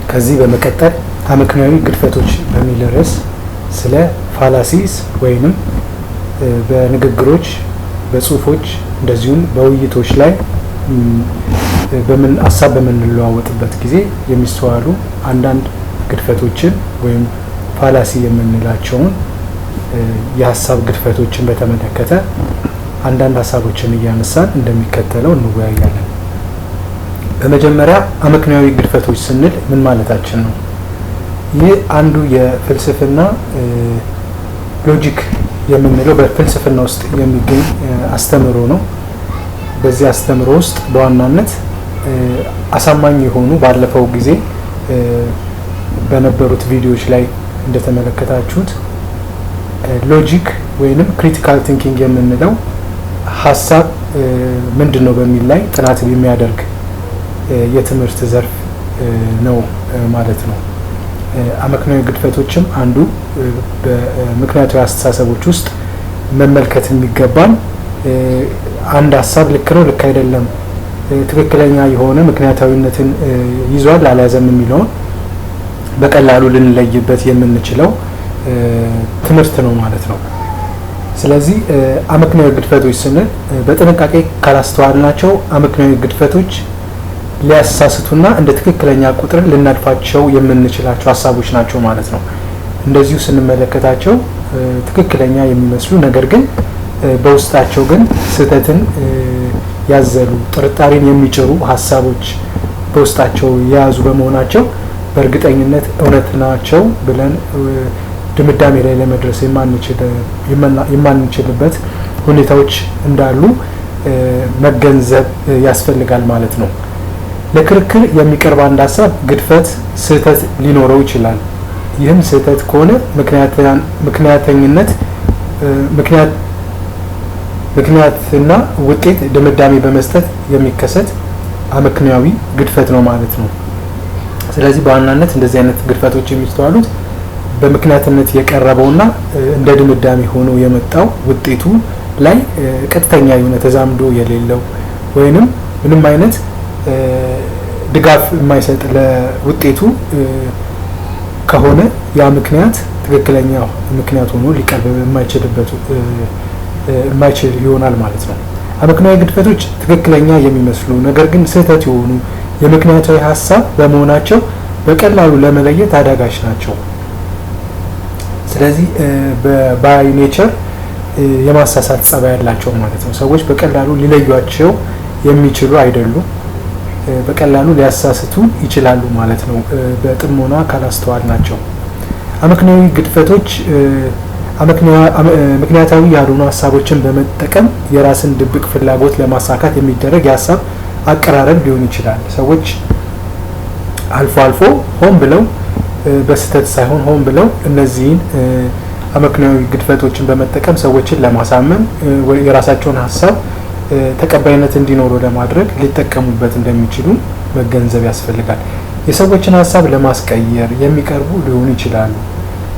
ከዚህ በመቀጠል አመክንዮአዊ ግድፈቶች በሚል ርዕስ ስለ ፋላሲስ ወይንም በንግግሮች በጽሁፎች እንደዚሁም በውይይቶች ላይ ሀሳብ በምንለዋወጥበት ጊዜ የሚስተዋሉ አንዳንድ ግድፈቶችን ወይም ፋላሲ የምንላቸውን የሀሳብ ግድፈቶችን በተመለከተ አንዳንድ ሀሳቦችን እያነሳን እንደሚከተለው እንወያያለን። በመጀመሪያ አመክንዮአዊ ግድፈቶች ስንል ምን ማለታችን ነው? ይህ አንዱ የፍልስፍና ሎጂክ የምንለው በፍልስፍና ውስጥ የሚገኝ አስተምህሮ ነው። በዚህ አስተምህሮ ውስጥ በዋናነት አሳማኝ የሆኑ ባለፈው ጊዜ በነበሩት ቪዲዮዎች ላይ እንደተመለከታችሁት ሎጂክ ወይንም ክሪቲካል ቲንኪንግ የምንለው ሀሳብ ምንድን ነው በሚል ላይ ጥናት የሚያደርግ የትምህርት ዘርፍ ነው ማለት ነው። አመክንዮአዊ ግድፈቶችም አንዱ በምክንያታዊ አስተሳሰቦች ውስጥ መመልከት የሚገባን አንድ ሀሳብ ልክ ነው፣ ልክ አይደለም፣ ትክክለኛ የሆነ ምክንያታዊነትን ይዟል አልያዘም የሚለውን በቀላሉ ልንለይበት የምንችለው ትምህርት ነው ማለት ነው። ስለዚህ አመክንዮአዊ ግድፈቶች ስንል በጥንቃቄ ካላስተዋልናቸው አመክንዮአዊ ግድፈቶች ሊያሳስቱና እንደ ትክክለኛ ቁጥር ልናልፋቸው የምንችላቸው ሀሳቦች ናቸው ማለት ነው። እንደዚሁ ስንመለከታቸው ትክክለኛ የሚመስሉ ነገር ግን በውስጣቸው ግን ስህተትን ያዘሉ ጥርጣሬን የሚጭሩ ሀሳቦች በውስጣቸው የያዙ በመሆናቸው በእርግጠኝነት እውነት ናቸው ብለን ድምዳሜ ላይ ለመድረስ የማንችልበት ሁኔታዎች እንዳሉ መገንዘብ ያስፈልጋል ማለት ነው። ለክርክር የሚቀርብ አንድ ሀሳብ ግድፈት፣ ስህተት ሊኖረው ይችላል። ይህም ስህተት ከሆነ ምክንያትና ውጤት ድምዳሜ በመስጠት የሚከሰት አመክንዮአዊ ግድፈት ነው ማለት ነው። ስለዚህ በዋናነት እንደዚህ አይነት ግድፈቶች የሚስተዋሉት በምክንያትነት የቀረበውና እንደ ድምዳሜ ሆኖ የመጣው ውጤቱ ላይ ቀጥተኛ የሆነ ተዛምዶ የሌለው ወይንም ምንም አይነት ድጋፍ የማይሰጥ ለውጤቱ ከሆነ ያ ምክንያት ትክክለኛ ምክንያት ሆኖ ሊቀርብ የማይችል ይሆናል ማለት ነው። አመክንዮአዊ ግድፈቶች ትክክለኛ የሚመስሉ ነገር ግን ስህተት የሆኑ የምክንያታዊ ሀሳብ በመሆናቸው በቀላሉ ለመለየት አዳጋች ናቸው። ስለዚህ ባይ ኔቸር የማሳሳት ጸባይ ያላቸው ማለት ነው። ሰዎች በቀላሉ ሊለዩቸው የሚችሉ አይደሉም። በቀላሉ ሊያሳስቱ ይችላሉ ማለት ነው በጥሞና ካላስተዋል ናቸው። አመክንዮአዊ ግድፈቶች ምክንያታዊ ያልሆኑ ሀሳቦችን በመጠቀም የራስን ድብቅ ፍላጎት ለማሳካት የሚደረግ የሀሳብ አቀራረብ ሊሆን ይችላል። ሰዎች አልፎ አልፎ ሆን ብለው በስህተት ሳይሆን ሆን ብለው እነዚህን አመክንዮአዊ ግድፈቶችን በመጠቀም ሰዎችን ለማሳመን የራሳቸውን ሀሳብ ተቀባይነት እንዲኖሩ ለማድረግ ሊጠቀሙበት እንደሚችሉ መገንዘብ ያስፈልጋል። የሰዎችን ሀሳብ ለማስቀየር የሚቀርቡ ሊሆኑ ይችላሉ።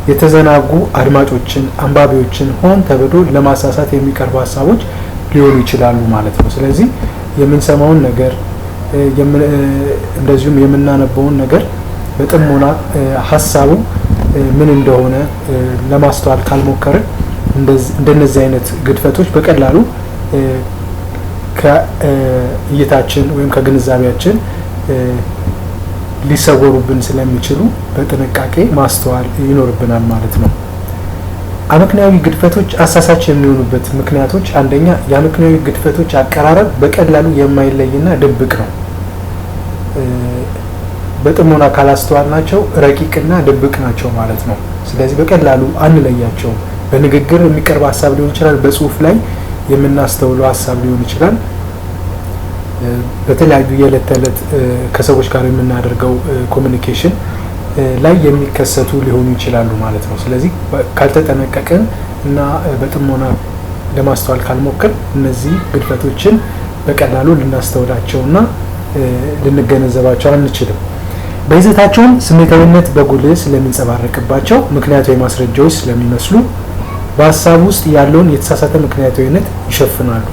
የተዘናጉ አድማጮችን፣ አንባቢዎችን ሆን ተብሎ ለማሳሳት የሚቀርቡ ሀሳቦች ሊሆኑ ይችላሉ ማለት ነው። ስለዚህ የምንሰማውን ነገር እንደዚሁም የምናነበውን ነገር በጥሞና ሀሳቡ ምን እንደሆነ ለማስተዋል ካልሞከርን እንደነዚህ አይነት ግድፈቶች በቀላሉ ከእይታችን ወይም ከግንዛቤያችን ሊሰወሩብን ስለሚችሉ በጥንቃቄ ማስተዋል ይኖርብናል ማለት ነው። አመክንዮአዊ ግድፈቶች አሳሳች የሚሆኑበት ምክንያቶች አንደኛ የአመክንዮአዊ ግድፈቶች አቀራረብ በቀላሉ የማይለይና ድብቅ ነው። በጥሞና ካላስተዋል ናቸው ረቂቅና ድብቅ ናቸው ማለት ነው። ስለዚህ በቀላሉ አንለያቸውም። በንግግር የሚቀርብ ሀሳብ ሊሆን ይችላል፣ በጽሁፍ ላይ የምናስተውለው ሀሳብ ሊሆን ይችላል፣ በተለያዩ የዕለት ተዕለት ከሰዎች ጋር የምናደርገው ኮሚኒኬሽን ላይ የሚከሰቱ ሊሆኑ ይችላሉ ማለት ነው። ስለዚህ ካልተጠነቀቅን እና በጥሞና ለማስተዋል ካልሞከር እነዚህ ግድፈቶችን በቀላሉ ልናስተውላቸውና ልንገነዘባቸው አንችልም። በይዘታቸውም ስሜታዊነት በጉልህ ስለሚንጸባረቅባቸው ምክንያታዊ ማስረጃዎች ስለሚመስሉ በሀሳብ ውስጥ ያለውን የተሳሳተ ምክንያታዊነት ይሸፍናሉ።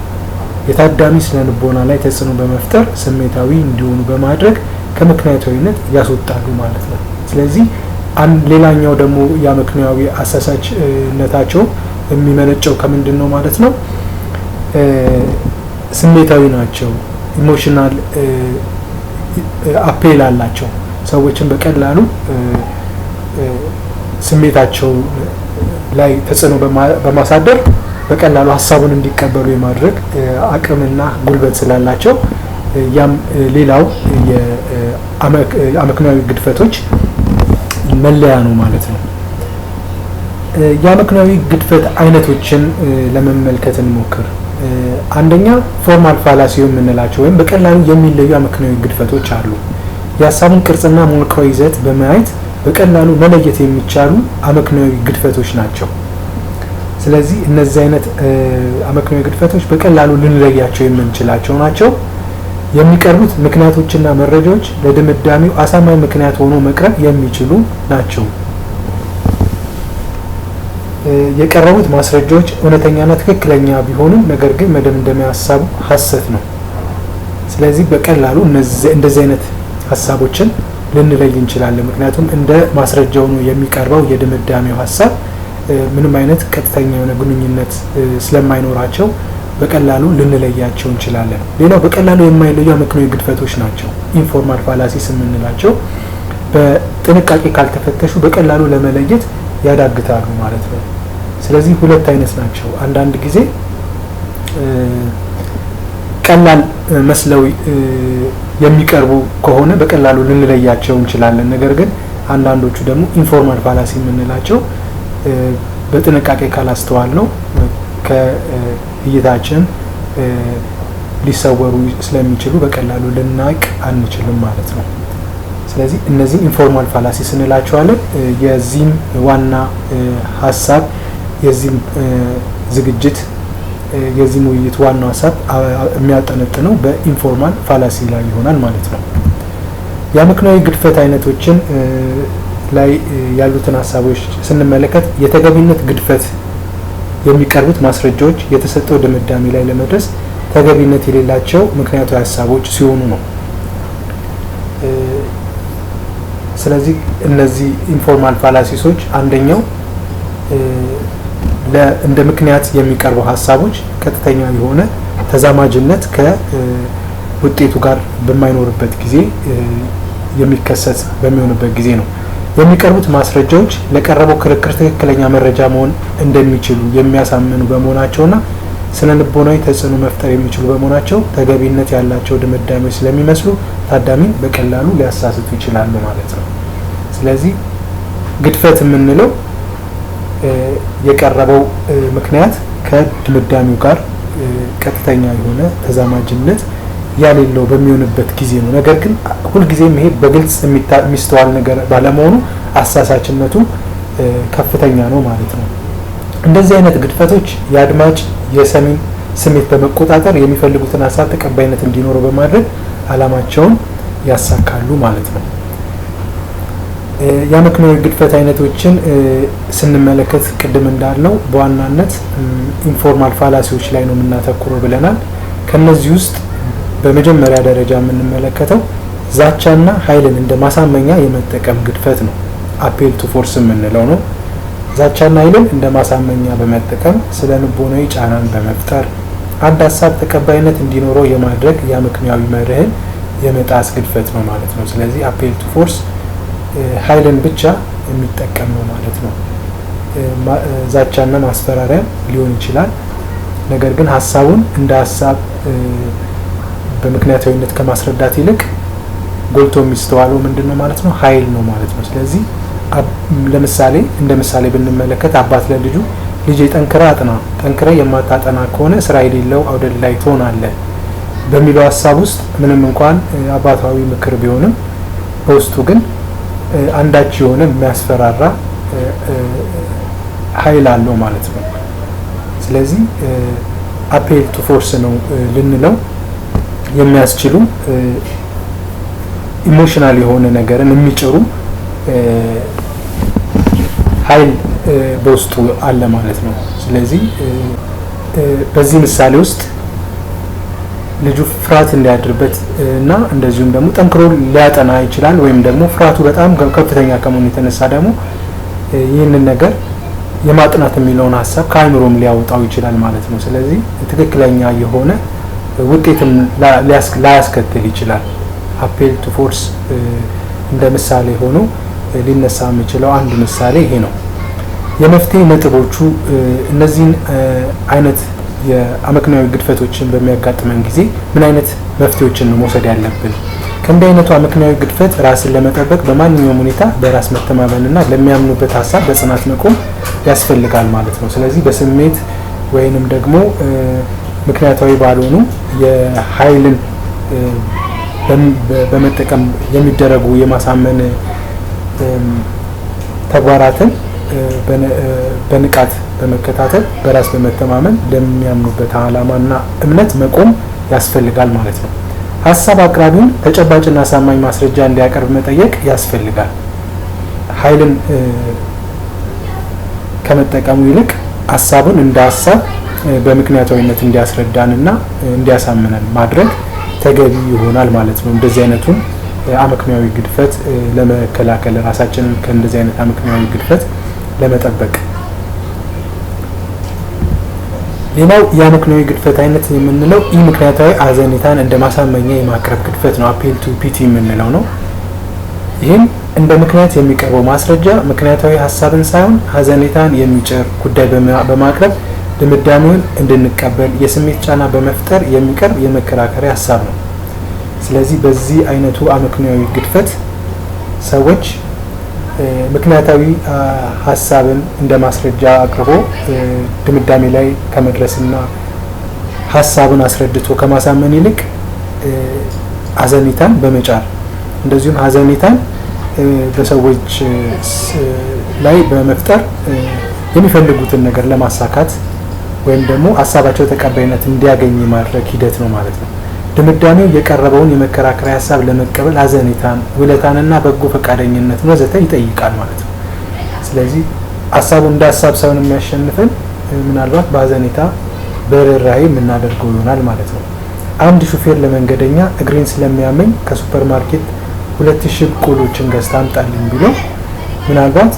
የታዳሚ ስነ ልቦና ላይ ተጽዕኖ በመፍጠር ስሜታዊ እንዲሆኑ በማድረግ ከምክንያታዊነት ያስወጣሉ ማለት ነው። ስለዚህ ሌላኛው ደግሞ የምክንያታዊ አሳሳችነታቸው የሚመነጨው ከምንድን ነው ማለት ነው? ስሜታዊ ናቸው። ኢሞሽናል አፔል አላቸው። ሰዎችን በቀላሉ ስሜታቸው ላይ ተጽዕኖ በማሳደር በቀላሉ ሀሳቡን እንዲቀበሉ የማድረግ አቅምና ጉልበት ስላላቸው ያም ሌላው የአመክንያዊ ግድፈቶች መለያ ነው ማለት ነው። የአመክንያዊ ግድፈት አይነቶችን ለመመልከት እንሞክር። አንደኛ ፎርማል ፋላሲ የምንላቸው ወይም በቀላሉ የሚለዩ አመክንያዊ ግድፈቶች አሉ። የሀሳቡን ቅርጽና መዋቅራዊ ይዘት በማየት በቀላሉ መለየት የሚቻሉ አመክንያዊ ግድፈቶች ናቸው። ስለዚህ እነዚህ አይነት አመክንያዊ ግድፈቶች በቀላሉ ልንለያቸው የምንችላቸው ናቸው። የሚቀርቡት ምክንያቶችና መረጃዎች ለድምዳሜው አሳማኝ ምክንያት ሆኖ መቅረብ የሚችሉ ናቸው። የቀረቡት ማስረጃዎች እውነተኛና ትክክለኛ ቢሆኑም ነገር ግን መደምደሚያ ሀሳቡ ሐሰት ነው። ስለዚህ በቀላሉ እንደዚህ አይነት ሀሳቦችን ልንለይ እንችላለን። ምክንያቱም እንደ ማስረጃ ሆኖ የሚቀርበው የድምዳሜው ሀሳብ ምንም አይነት ቀጥተኛ የሆነ ግንኙነት ስለማይኖራቸው በቀላሉ ልንለያቸው እንችላለን። ሌላው በቀላሉ የማይለዩ አመክንያዊ ግድፈቶች ናቸው። ኢንፎርማል ፋላሲስ የምንላቸው በጥንቃቄ ካልተፈተሹ በቀላሉ ለመለየት ያዳግታሉ ማለት ነው። ስለዚህ ሁለት አይነት ናቸው። አንዳንድ ጊዜ ቀላል መስለው የሚቀርቡ ከሆነ በቀላሉ ልንለያቸው እንችላለን። ነገር ግን አንዳንዶቹ ደግሞ ኢንፎርማል ፋላሲ የምንላቸው በጥንቃቄ ካላስተዋል ነው ከእይታችን ሊሰወሩ ስለሚችሉ በቀላሉ ልናውቅ አንችልም ማለት ነው። ስለዚህ እነዚህ ኢንፎርማል ፋላሲ እንላቸዋለን። የዚህም ዋና ሀሳብ የዚህም ዝግጅት የዚህም ውይይት ዋናው ሀሳብ የሚያጠነጥነው በኢንፎርማል ፋላሲ ላይ ይሆናል ማለት ነው። የአመክንያዊ ግድፈት አይነቶችን ላይ ያሉትን ሀሳቦች ስንመለከት የተገቢነት ግድፈት የሚቀርቡት ማስረጃዎች የተሰጠው ድምዳሜ ላይ ለመድረስ ተገቢነት የሌላቸው ምክንያታዊ ሀሳቦች ሲሆኑ ነው። ስለዚህ እነዚህ ኢንፎርማል ፋላሲሶች አንደኛው እንደ ምክንያት የሚቀርቡ ሀሳቦች ቀጥተኛ የሆነ ተዛማጅነት ከውጤቱ ጋር በማይኖርበት ጊዜ የሚከሰት በሚሆንበት ጊዜ ነው። የሚቀርቡት ማስረጃዎች ለቀረበው ክርክር ትክክለኛ መረጃ መሆን እንደሚችሉ የሚያሳምኑ በመሆናቸውና ስነ ልቦናዊ ተጽዕኖ መፍጠር የሚችሉ በመሆናቸው ተገቢነት ያላቸው ድምዳሜዎች ስለሚመስሉ ታዳሚን በቀላሉ ሊያሳስቱ ይችላሉ ማለት ነው። ስለዚህ ግድፈት የምንለው የቀረበው ምክንያት ከድምዳሜው ጋር ቀጥተኛ የሆነ ተዛማጅነት ያሌለው በሚሆንበት ጊዜ ነው። ነገር ግን ሁልጊዜም ይሄ በግልጽ የሚስተዋል ነገር ባለመሆኑ አሳሳችነቱ ከፍተኛ ነው ማለት ነው። እንደዚህ አይነት ግድፈቶች የአድማጭ የሰሚን ስሜት በመቆጣጠር የሚፈልጉትን ሀሳብ ተቀባይነት እንዲኖረው በማድረግ ዓላማቸውን ያሳካሉ ማለት ነው። የአመክንያዊ ግድፈት አይነቶችን ስንመለከት ቅድም እንዳልነው በዋናነት ኢንፎርማል ፋላሲዎች ላይ ነው የምናተኩረው ብለናል። ከነዚህ ውስጥ በመጀመሪያ ደረጃ የምንመለከተው ዛቻና ኃይልን እንደ ማሳመኛ የመጠቀም ግድፈት ነው። አፔል ቱ ፎርስ የምንለው ነው። ዛቻና ኃይልን እንደ ማሳመኛ በመጠቀም ስለ ልቦናዊ ጫናን በመፍጠር አንድ ሀሳብ ተቀባይነት እንዲኖረው የማድረግ የአመክንያዊ መርህን የመጣስ ግድፈት ነው ማለት ነው። ስለዚህ አፔል ቱ ፎርስ ኃይልን ብቻ የሚጠቀም ነው ማለት ነው። ዛቻና ማስፈራሪያ ሊሆን ይችላል። ነገር ግን ሀሳቡን እንደ ሀሳብ በምክንያታዊነት ከማስረዳት ይልቅ ጎልቶ የሚስተዋለው ምንድነው ማለት ነው? ኃይል ነው ማለት ነው። ስለዚህ ለምሳሌ እንደ ምሳሌ ብንመለከት አባት ለልጁ ልጄ ጠንክራ አጥና፣ ጠንክራ የማታጠና ከሆነ ስራ የሌለው አውደልዳይ ትሆናለህ በሚለው ሀሳብ ውስጥ ምንም እንኳን አባታዊ ምክር ቢሆንም በውስጡ ግን አንዳች የሆነ የሚያስፈራራ ኃይል አለው ማለት ነው። ስለዚህ አፔል ቱ ፎርስ ነው ልንለው የሚያስችሉ ኢሞሽናል የሆነ ነገርን የሚጭሩ ኃይል በውስጡ አለ ማለት ነው። ስለዚህ በዚህ ምሳሌ ውስጥ ልጁ ፍርሃት እንዲያድርበት እና እንደዚሁም ደግሞ ጠንክሮ ሊያጠና ይችላል። ወይም ደግሞ ፍርሃቱ በጣም ከፍተኛ ከመሆኑ የተነሳ ደግሞ ይህንን ነገር የማጥናት የሚለውን ሀሳብ ከአእምሮም ሊያወጣው ይችላል ማለት ነው። ስለዚህ ትክክለኛ የሆነ ውጤትም ላያስከትል ይችላል። አፔል ቱ ፎርስ እንደ ምሳሌ ሆኖ ሊነሳ የሚችለው አንድ ምሳሌ ይሄ ነው። የመፍትሄ ነጥቦቹ እነዚህን አይነት የአመክንዮአዊ ግድፈቶችን በሚያጋጥመን ጊዜ ምን አይነት መፍትሄዎችን ነው መውሰድ ያለብን? ከእንዲህ አይነቱ አመክንዮአዊ ግድፈት ራስን ለመጠበቅ በማንኛውም ሁኔታ በራስ መተማመንና ለሚያምኑበት ሀሳብ በጽናት መቆም ያስፈልጋል ማለት ነው። ስለዚህ በስሜት ወይንም ደግሞ ምክንያታዊ ባልሆኑ የኃይልን በመጠቀም የሚደረጉ የማሳመን ተግባራትን በንቃት በመከታተል በራስ በመተማመን ለሚያምኑበት ዓላማና እምነት መቆም ያስፈልጋል ማለት ነው። ሀሳብ አቅራቢውን ተጨባጭና አሳማኝ ማስረጃ እንዲያቀርብ መጠየቅ ያስፈልጋል። ኃይልን ከመጠቀሙ ይልቅ ሀሳቡን እንደ ሀሳብ በምክንያታዊነት እንዲያስረዳንና እንዲያሳምነን ማድረግ ተገቢ ይሆናል ማለት ነው። እንደዚህ አይነቱን አመክንዮአዊ ግድፈት ለመከላከል ራሳችንን ከእንደዚህ አይነት አመክንዮአዊ ግድፈት ለመጠበቅ። ሌላው የአመክንዮአዊ ግድፈት አይነት የምንለው ኢ ምክንያታዊ አዘኔታን እንደ ማሳመኛ የማቅረብ ግድፈት ነው። አፔል ቱ ፒቲ የምንለው ነው። ይህም እንደ ምክንያት የሚቀርበው ማስረጃ ምክንያታዊ ሀሳብን ሳይሆን ሀዘኔታን የሚጭር ጉዳይ በማቅረብ ድምዳሜውን እንድንቀበል የስሜት ጫና በመፍጠር የሚቀርብ የመከራከሪያ ሀሳብ ነው። ስለዚህ በዚህ አይነቱ አመክንዮአዊ ግድፈት ሰዎች ምክንያታዊ ሀሳብን እንደ ማስረጃ አቅርቦ ድምዳሜ ላይ ከመድረስና ሀሳብን አስረድቶ ከማሳመን ይልቅ ሀዘኔታን በመጫር እንደዚሁም ሀዘኔታን በሰዎች ላይ በመፍጠር የሚፈልጉትን ነገር ለማሳካት ወይም ደግሞ ሀሳባቸው ተቀባይነት እንዲያገኝ የማድረግ ሂደት ነው ማለት ነው። ድምዳሜው የቀረበውን የመከራከሪያ ሀሳብ ለመቀበል ሀዘኔታን፣ ውለታንና በጎ ፈቃደኝነትን ወዘተ ይጠይቃል ማለት ነው። ስለዚህ ሀሳቡ እንደ ሀሳብ ሳይሆን የሚያሸንፈን ምናልባት በሀዘኔታ በርህራሄ የምናደርገው ይሆናል ማለት ነው። አንድ ሹፌር ለመንገደኛ እግሬን ስለሚያመኝ ከሱፐር ማርኬት 2000 ቆሎችን ገዝታ አምጣልኝ ቢለው ምናልባት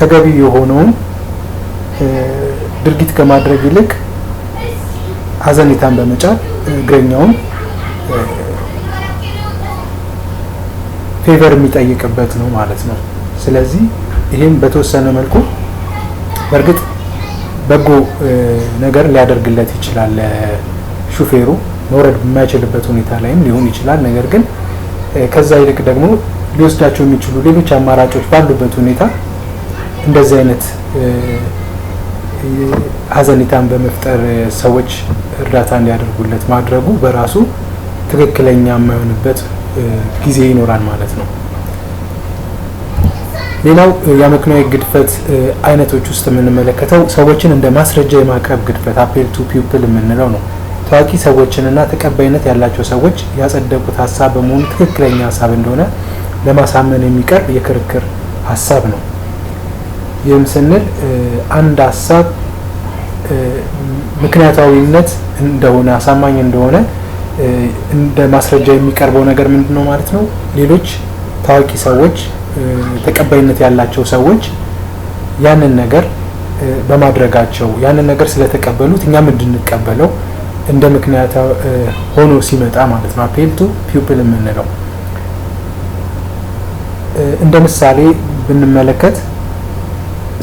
ተገቢ የሆነውን ድርጊት ከማድረግ ይልቅ ሀዘኔታን በመጫር እግረኛውን ፌቨር የሚጠይቅበት ነው ማለት ነው። ስለዚህ ይህም በተወሰነ መልኩ በእርግጥ በጎ ነገር ሊያደርግለት ይችላል። ሹፌሩ መውረድ የማይችልበት ሁኔታ ላይም ሊሆን ይችላል። ነገር ግን ከዛ ይልቅ ደግሞ ሊወስዳቸው የሚችሉ ሌሎች አማራጮች ባሉበት ሁኔታ እንደዚህ አይነት ሀዘኔታን በመፍጠር ሰዎች እርዳታ እንዲያደርጉለት ማድረጉ በራሱ ትክክለኛ የማይሆንበት ጊዜ ይኖራል ማለት ነው። ሌላው የአመክንዮአዊ ግድፈት አይነቶች ውስጥ የምንመለከተው ሰዎችን እንደ ማስረጃ የማቅረብ ግድፈት አፔል ቱ ፒፕል የምንለው ነው። ታዋቂ ሰዎችንና ተቀባይነት ያላቸው ሰዎች ያጸደቁት ሀሳብ በመሆኑ ትክክለኛ ሀሳብ እንደሆነ ለማሳመን የሚቀርብ የክርክር ሀሳብ ነው። ይህም ስንል አንድ ሀሳብ ምክንያታዊነት እንደሆነ አሳማኝ እንደሆነ እንደ ማስረጃ የሚቀርበው ነገር ምንድን ነው ማለት ነው? ሌሎች ታዋቂ ሰዎች፣ ተቀባይነት ያላቸው ሰዎች ያንን ነገር በማድረጋቸው ያንን ነገር ስለተቀበሉት እኛም እንድንቀበለው እንደ ምክንያት ሆኖ ሲመጣ ማለት ነው አፔል ቱ ፒፕል የምንለው። እንደ ምሳሌ ብንመለከት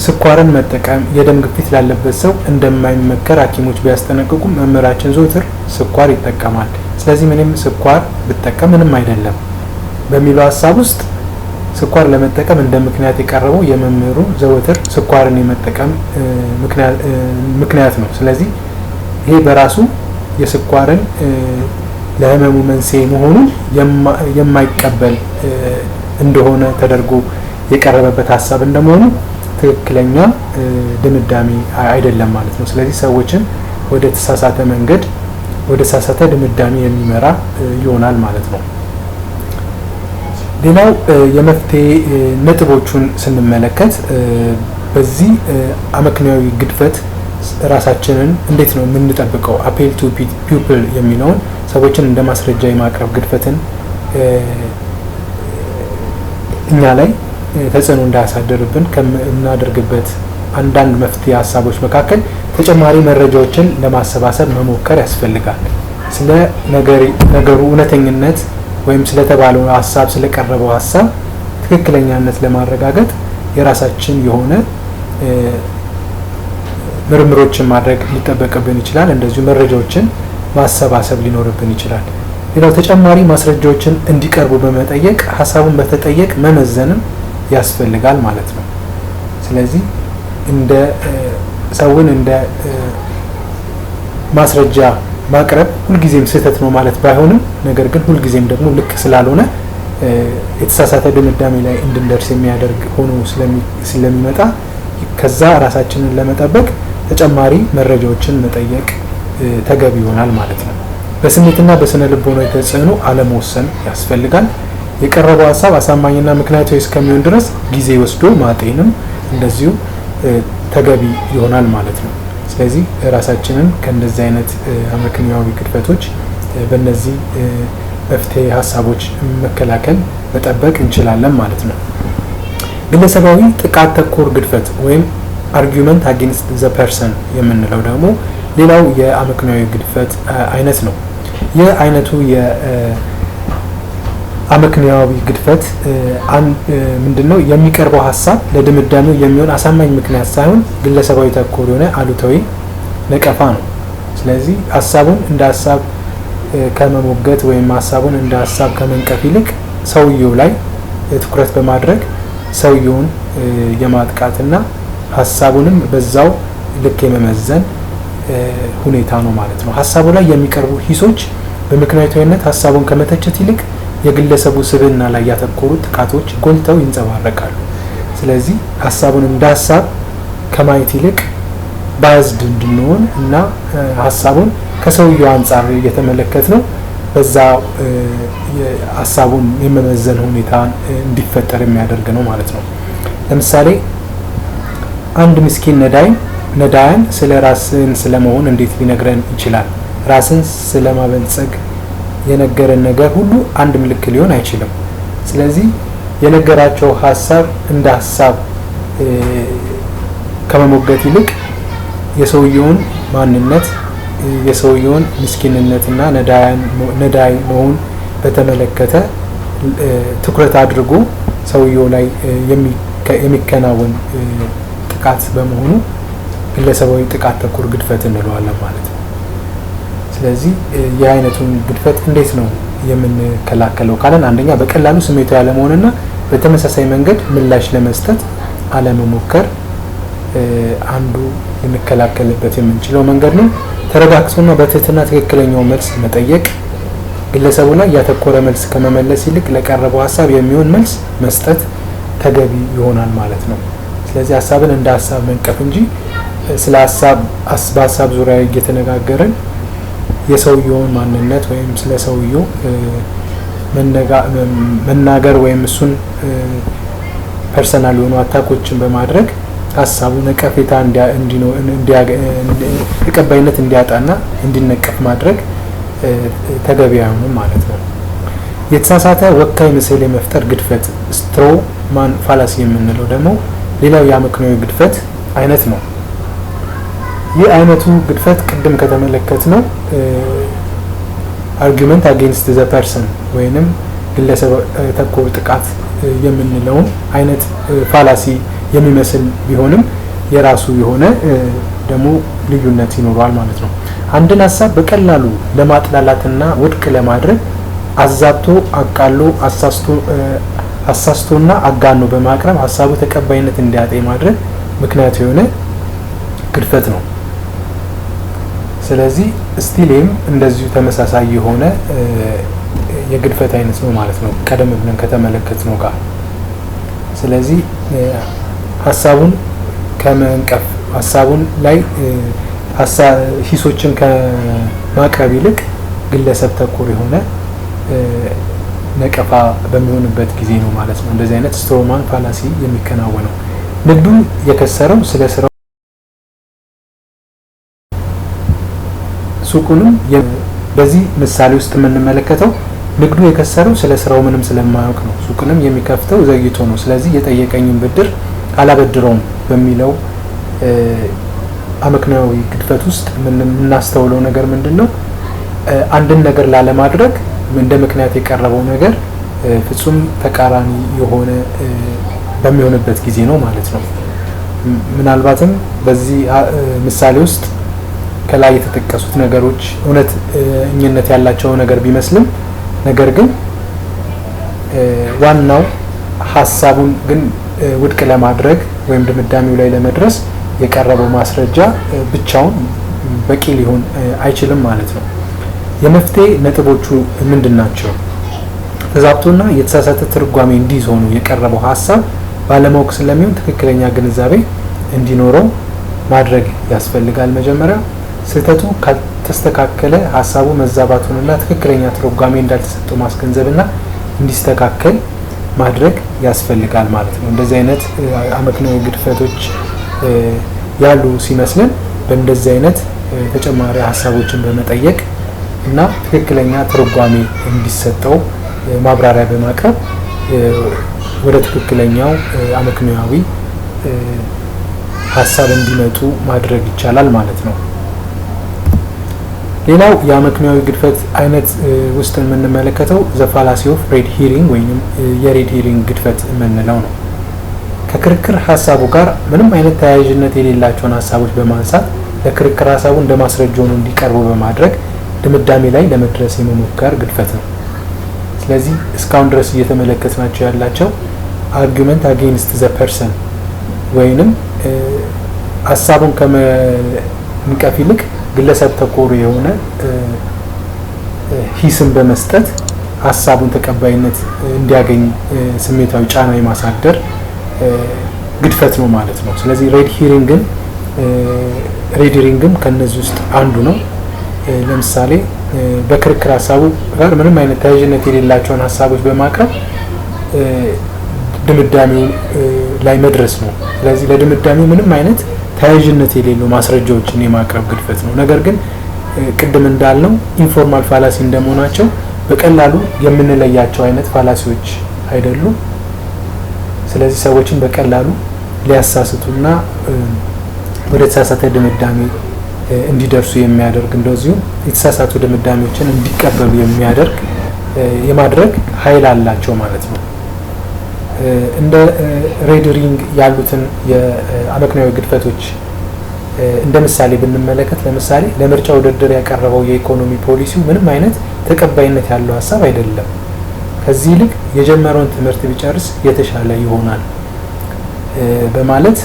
ስኳርን መጠቀም የደም ግፊት ላለበት ሰው እንደማይመከር ሐኪሞች ቢያስጠነቅቁም መምህራችን ዘወትር ስኳር ይጠቀማል። ስለዚህ ምንም ስኳር ብጠቀም ምንም አይደለም በሚለው ሀሳብ ውስጥ ስኳር ለመጠቀም እንደ ምክንያት የቀረበው የመምህሩ ዘወትር ስኳርን የመጠቀም ምክንያት ነው። ስለዚህ ይሄ በራሱ የስኳርን ለህመሙ መንስኤ መሆኑን የማይቀበል እንደሆነ ተደርጎ የቀረበበት ሀሳብ እንደመሆኑ ትክክለኛ ድምዳሜ አይደለም ማለት ነው። ስለዚህ ሰዎችን ወደ ተሳሳተ መንገድ ወደ ተሳሳተ ድምዳሜ የሚመራ ይሆናል ማለት ነው። ሌላው የመፍትሄ ነጥቦቹን ስንመለከት በዚህ አመክንዮአዊ ግድፈት ራሳችንን እንዴት ነው የምንጠብቀው? አፔል ቱ ፒፕል የሚለውን ሰዎችን እንደ ማስረጃ የማቅረብ ግድፈትን እኛ ላይ ተጽዕኖ እንዳያሳድርብን ከምናደርግበት አንዳንድ መፍትሄ ሀሳቦች መካከል ተጨማሪ መረጃዎችን ለማሰባሰብ መሞከር ያስፈልጋል። ስለ ነገሩ እውነተኝነት ወይም ስለተባለው ሀሳብ ስለቀረበው ሀሳብ ትክክለኛነት ለማረጋገጥ የራሳችን የሆነ ምርምሮችን ማድረግ ሊጠበቅብን ይችላል። እንደዚሁ መረጃዎችን ማሰባሰብ ሊኖርብን ይችላል። ሌላው ተጨማሪ ማስረጃዎችን እንዲቀርቡ በመጠየቅ ሀሳቡን በተጠየቅ መመዘንም ያስፈልጋል ማለት ነው። ስለዚህ እንደ ሰውን እንደ ማስረጃ ማቅረብ ሁልጊዜም ስህተት ነው ማለት ባይሆንም፣ ነገር ግን ሁልጊዜም ደግሞ ልክ ስላልሆነ የተሳሳተ ድምዳሜ ላይ እንድንደርስ የሚያደርግ ሆኖ ስለሚመጣ ከዛ ራሳችንን ለመጠበቅ ተጨማሪ መረጃዎችን መጠየቅ ተገቢ ይሆናል ማለት ነው። በስሜትና በስነ ልቦናዊ ተጽዕኖ አለመወሰን ያስፈልጋል። የቀረበው ሀሳብ አሳማኝና ምክንያታዊ እስከሚሆን ድረስ ጊዜ ወስዶ ማጤንም እንደዚሁ ተገቢ ይሆናል ማለት ነው። ስለዚህ ራሳችንን ከእንደዚህ አይነት አመክንዮአዊ ግድፈቶች በእነዚህ መፍትሄ ሀሳቦች መከላከል መጠበቅ እንችላለን ማለት ነው። ግለሰባዊ ጥቃት ተኮር ግድፈት ወይም አርጊውመንት አጌንስት ዘ ፐርሰን የምንለው ደግሞ ሌላው የአመክንዮአዊ ግድፈት አይነት ነው። ይህ አይነቱ የአመክንዮአዊ ግድፈት ምንድነው? የሚቀርበው ሀሳብ ለድምዳሜው የሚሆን አሳማኝ ምክንያት ሳይሆን ግለሰባዊ ተኮር የሆነ አሉታዊ ነቀፋ ነው። ስለዚህ ሀሳቡን እንደ ሀሳብ ከመሞገት ወይም ሀሳቡን እንደ ሀሳብ ከመንቀፍ ይልቅ ሰውየው ላይ ትኩረት በማድረግ ሰውየውን የማጥቃትና ሀሳቡንም በዛው ልክ የመመዘን ሁኔታ ነው ማለት ነው። ሀሳቡ ላይ የሚቀርቡ ሂሶች በምክንያታዊነት ሀሳቡን ከመተቸት ይልቅ የግለሰቡ ስብዕና ላይ ያተኮሩ ጥቃቶች ጎልተው ይንጸባረቃሉ። ስለዚህ ሀሳቡን እንደ ሀሳብ ከማየት ይልቅ ባያዝድ እንድንሆን እና ሀሳቡን ከሰውየው አንጻር እየተመለከት ነው በዛ ሀሳቡን የመመዘን ሁኔታ እንዲፈጠር የሚያደርግ ነው ማለት ነው። ለምሳሌ አንድ ምስኪን ነዳያን ስለ ራስን ስለመሆን እንዴት ሊነግረን ይችላል? ራስን ስለማበልጸግ የነገረን ነገር ሁሉ አንድ ምልክት ሊሆን አይችልም። ስለዚህ የነገራቸው ሀሳብ እንደ ሀሳብ ከመሞገት ይልቅ የሰውየውን ማንነት፣ የሰውየውን ምስኪንነትና ነዳይ መሆን በተመለከተ ትኩረት አድርጎ ሰውየው ላይ የሚከናወን ጥቃት በመሆኑ ግለሰባዊ ጥቃት ተኮር ግድፈት እንለዋለን ማለት ነው። ስለዚህ የአይነቱን ግድፈት እንዴት ነው የምንከላከለው ካለን፣ አንደኛ በቀላሉ ስሜታዊ ያለመሆንና በተመሳሳይ መንገድ ምላሽ ለመስጠት አለመሞከር አንዱ ልንከላከልበት የምንችለው መንገድ ነው። ተረጋግቶና በትህትና ትክክለኛው መልስ መጠየቅ፣ ግለሰቡ ላይ ያተኮረ መልስ ከመመለስ ይልቅ ለቀረበው ሀሳብ የሚሆን መልስ መስጠት ተገቢ ይሆናል ማለት ነው። ስለዚህ ሀሳብን እንደ ሀሳብ መንቀፍ እንጂ ስለ ሀሳብ በሀሳብ ዙሪያ እየተነጋገርን የሰውየውን ማንነት ወይም ስለ ሰውየው መናገር ወይም እሱን ፐርሰናል የሆኑ አታኮችን በማድረግ ሀሳቡ ነቀፌታ ተቀባይነት እንዲያጣና እንዲነቀፍ ማድረግ ተገቢ አይሆንም ማለት ነው። የተሳሳተ ወካይ ምስል የመፍጠር ግድፈት ስትሮ ማን ፋላሲ የምንለው ደግሞ ሌላው የአመክንዮአዊ ግድፈት አይነት ነው። ይህ አይነቱ ግድፈት ቅድም ከተመለከት ነው አርጊውመንት አጌንስት ዘ ፐርሰን ወይንም ግለሰብ ተኮር ጥቃት የምንለውን አይነት ፋላሲ የሚመስል ቢሆንም የራሱ የሆነ ደግሞ ልዩነት ይኖረዋል ማለት ነው። አንድን ሀሳብ በቀላሉ ለማጥላላትና ውድቅ ለማድረግ አዛብቶ አቃሎ አሳስቶና አጋኖ በማቅረብ ሀሳቡ ተቀባይነት እንዲያጣ ማድረግ ምክንያት የሆነ ግድፈት ነው። ስለዚህ ስቲልም እንደዚሁ ተመሳሳይ የሆነ የግድፈት አይነት ነው ማለት ነው ቀደም ብለን ከተመለከትነው ጋር። ስለዚህ ሀሳቡን ከመንቀፍ ሀሳቡን ላይ ሂሶችን ከማቅረብ ይልቅ ግለሰብ ተኮር የሆነ ነቀፋ በሚሆንበት ጊዜ ነው ማለት ነው እንደዚህ አይነት ስትሮማን ፋላሲ የሚከናወነው። ንግዱን የከሰረው ስለ ስራው ሱቁንም በዚህ ምሳሌ ውስጥ የምንመለከተው ንግዱ የከሰረው ስለ ስራው ምንም ስለማያውቅ ነው። ሱቁንም የሚከፍተው ዘግይቶ ነው። ስለዚህ የጠየቀኝን ብድር አላበድረውም በሚለው አመክንዮአዊ ግድፈት ውስጥ የምናስተውለው ነገር ምንድነው? አንድን ነገር ላለማድረግ እንደ ምክንያት የቀረበው ነገር ፍጹም ተቃራኒ የሆነ በሚሆንበት ጊዜ ነው ማለት ነው። ምናልባትም በዚህ ምሳሌ ውስጥ ከላይ የተጠቀሱት ነገሮች እውነተኝነት ያላቸው ነገር ቢመስልም ነገር ግን ዋናው ሐሳቡን ግን ውድቅ ለማድረግ ወይም ድምዳሜው ላይ ለመድረስ የቀረበው ማስረጃ ብቻውን በቂ ሊሆን አይችልም ማለት ነው። የመፍትሄ ነጥቦቹ ምንድናቸው? ተዛብቶና የተሳሳተ ትርጓሜ እንዲይዝ ሆኖ የቀረበው ሐሳብ ባለማወቅ ስለሚሆን ትክክለኛ ግንዛቤ እንዲኖረው ማድረግ ያስፈልጋል። መጀመሪያ ስህተቱ ካልተስተካከለ ሐሳቡ መዛባቱንና ትክክለኛ ትርጓሜ እንዳልተሰጠው ማስገንዘብና እንዲስተካከል ማድረግ ያስፈልጋል ማለት ነው። እንደዚህ አይነት አመክንዮአዊ ግድፈቶች ያሉ ሲመስለን በእንደዚህ አይነት ተጨማሪ ሐሳቦችን በመጠየቅ እና ትክክለኛ ትርጓሜ እንዲሰጠው ማብራሪያ በማቅረብ ወደ ትክክለኛው አመክንዮአዊ ሐሳብ እንዲመጡ ማድረግ ይቻላል ማለት ነው። ሌላው የአመክንዮአዊ ግድፈት አይነት ውስጥ የምንመለከተው ዘ ፋላሲ ኦፍ ሬድ ሂሪንግ ወይም የሬድ ሂሪንግ ግድፈት የምንለው ነው። ከክርክር ሐሳቡ ጋር ምንም አይነት ተያያዥነት የሌላቸውን ሐሳቦች በማንሳት ለክርክር ሐሳቡ እንደ ማስረጃ ሆኖ እንዲቀርቡ በማድረግ ድምዳሜ ላይ ለመድረስ የመሞከር ግድፈት ነው። ስለዚህ እስካሁን ድረስ እየተመለከትናቸው ያላቸው አርጊመንት አጌንስት ዘ ፐርሰን ወይንም ሐሳቡን ከመንቀፍ ይልቅ ግለሰብ ተኮር የሆነ ሂስን በመስጠት ሐሳቡን ተቀባይነት እንዲያገኝ ስሜታዊ ጫና የማሳደር ግድፈት ነው ማለት ነው። ስለዚህ ሬድ ሂሪንግም ከነዚህ ውስጥ አንዱ ነው። ለምሳሌ በክርክር ሐሳቡ ጋር ምንም አይነት ተያያዥነት የሌላቸውን ሐሳቦች በማቅረብ ድምዳሜው ላይ መድረስ ነው። ስለዚህ ለድምዳሜው ምንም አይነት ተያያዥነት የሌለው ማስረጃዎችን የማቅረብ ግድፈት ነው። ነገር ግን ቅድም እንዳልነው ኢንፎርማል ፋላሲ እንደመሆናቸው በቀላሉ የምንለያቸው አይነት ፋላሲዎች አይደሉም። ስለዚህ ሰዎችን በቀላሉ ሊያሳስቱና ወደ ተሳሳተ ድምዳሜ እንዲደርሱ የሚያደርግ እንደዚሁ የተሳሳቱ ድምዳሜዎችን እንዲቀበሉ የማድረግ ኃይል አላቸው ማለት ነው። እንደ ሬድ ሂሪንግ ያሉትን የአመክንዮአዊ ግድፈቶች እንደ ምሳሌ ብንመለከት ለምሳሌ ለምርጫ ውድድር ያቀረበው የኢኮኖሚ ፖሊሲው ምንም አይነት ተቀባይነት ያለው ሐሳብ አይደለም። ከዚህ ይልቅ የጀመረውን ትምህርት ቢጨርስ የተሻለ ይሆናል በማለት